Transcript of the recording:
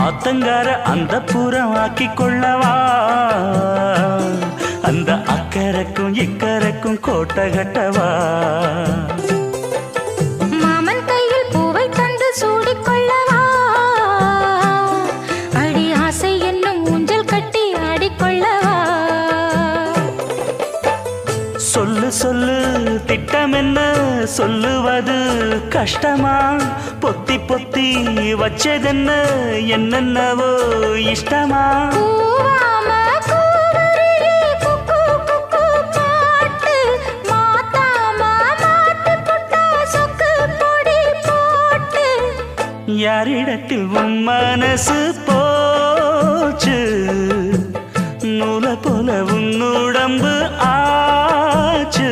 ஆத்தங்கார அந்த புறம் ஆக்கி கொள்ளவா அந்த அக்கறைக்கும் இக்கரைக்கும் கோட்டை கட்டவா மாமன் கையில் பூவை தந்து சூடிக்கொள்ளவா அடி ஆசை என்னும் ஊஞ்சல் கட்டி ஆடிக்கொள்ளவா சொல்லு சொல்லு திட்டம் என்ன சொல்லுவது கஷ்டமா பொத்தி பொத்தி வச்சதென்ன என்னென்னவோ இஷ்டமா யாரிடத்தில் உன் மனசு போச்சு நூலை போல உன் உடம்பு ஆச்சு